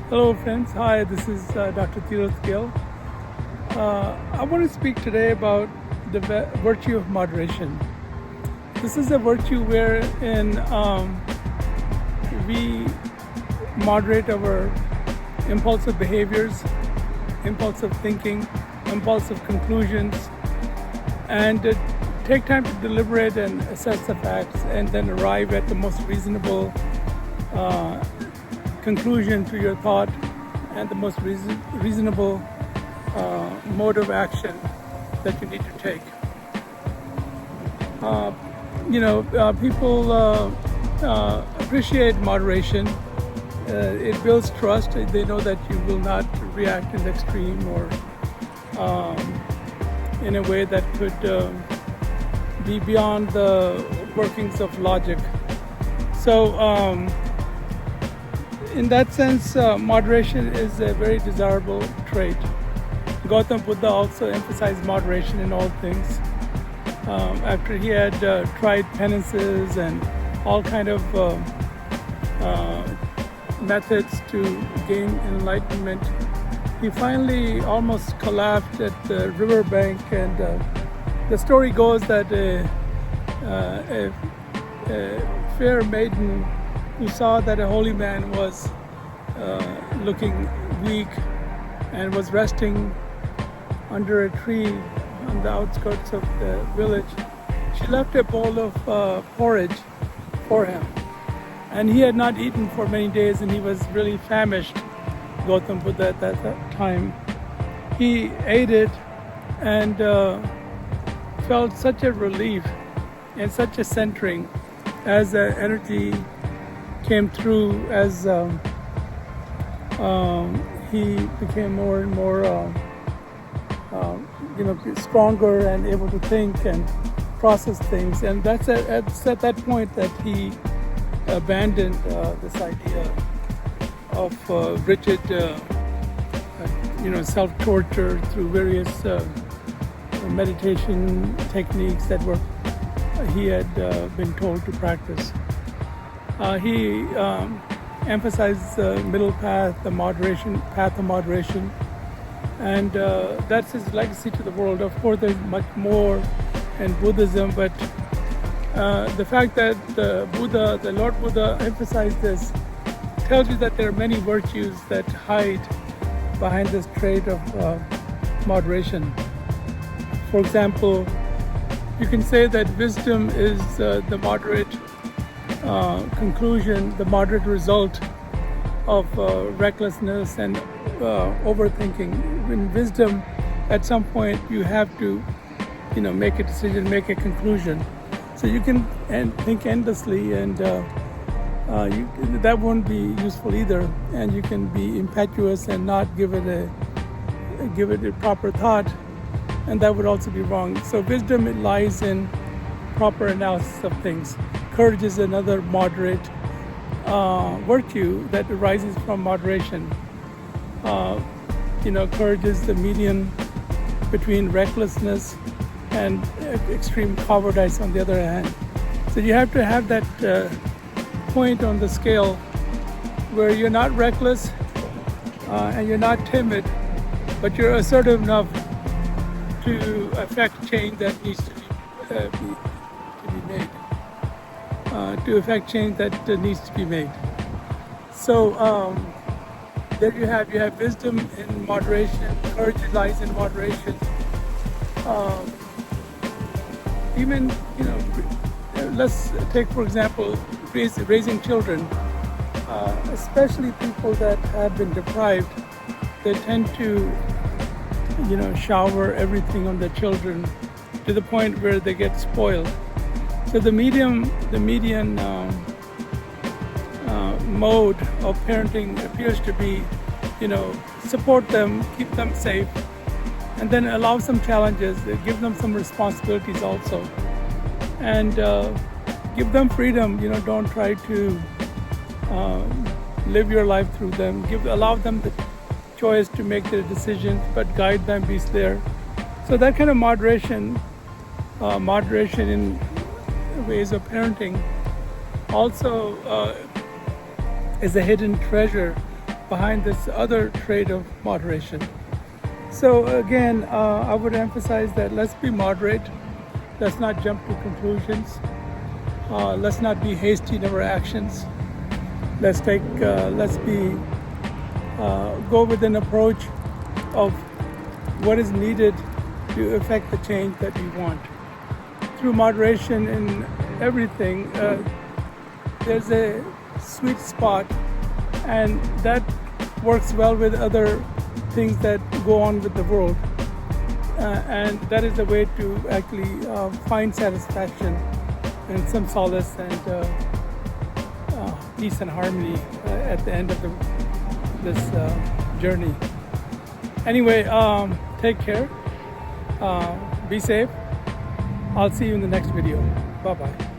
Hello friends, hi, this is Dr. Tirath Gill. I want to speak today about the virtue of moderation. This is a virtue wherein we moderate our impulsive behaviors, impulsive thinking, impulsive conclusions, and take time to deliberate and assess the facts and then arrive at the most reasonable conclusion to your thought and the most reasonable mode of action that you need to take. People appreciate moderation. It builds trust. They know that you will not react in the extreme or in a way that could be beyond the workings of logic. So, in that sense, moderation is a very desirable trait. Gautam Buddha also emphasized moderation in all things. After he had tried penances and all kind of methods to gain enlightenment, he finally almost collapsed at the riverbank. And the story goes that a fair maiden who saw that a holy man was looking weak and was resting under a tree on the outskirts of the village, she left a bowl of porridge for him. And he had not eaten for many days and he was really famished, Gautam Buddha, at that time. He ate it and felt such a relief and such a centering as the energy came through, as he became more and more stronger and able to think and process things. And that's at that point that he abandoned this idea of rigid self-torture through various meditation techniques that he had been told to practice. He emphasized the middle path, the path of moderation, and that's his legacy to the world. Of course, there's much more in Buddhism, but the fact that the Lord Buddha emphasized this tells you that there are many virtues that hide behind this trait of moderation. For example, you can say that wisdom is the moderate conclusion, the moderate result of recklessness and overthinking. In wisdom, at some point, you have to, make a decision, make a conclusion. So you can think endlessly, and that won't be useful either. And you can be impetuous and not give it a proper thought, and that would also be wrong. So wisdom lies in proper analysis of things. Courage is another moderate virtue that arises from moderation. Courage is the median between recklessness and extreme cowardice on the other hand. So you have to have that point on the scale where you're not reckless and you're not timid, but you're assertive enough to affect change that needs to be made. To affect change that needs to be made. So there you have wisdom in moderation, courage lies in moderation. Let's take for example raising children, especially people that have been deprived. They tend to shower everything on their children to the point where they get spoiled. So the median mode of parenting appears to be, support them, keep them safe, and then allow some challenges, give them some responsibilities also, and give them freedom. Don't try to live your life through them. Allow them the choice to make their decisions, but guide them, be there. So that kind of moderation in ways of parenting also is a hidden treasure behind this other trait of moderation. So again, I would emphasize that let's be moderate. Let's not jump to conclusions. Let's not be hasty in our actions. Let's go with an approach of what is needed to affect the change that we want. Through moderation in everything, there's a sweet spot, and that works well with other things that go on with the world. And that is the way to actually find satisfaction and some solace and peace and harmony at the end of this journey. Anyway, take care. Be safe. I'll see you in the next video. Bye-bye.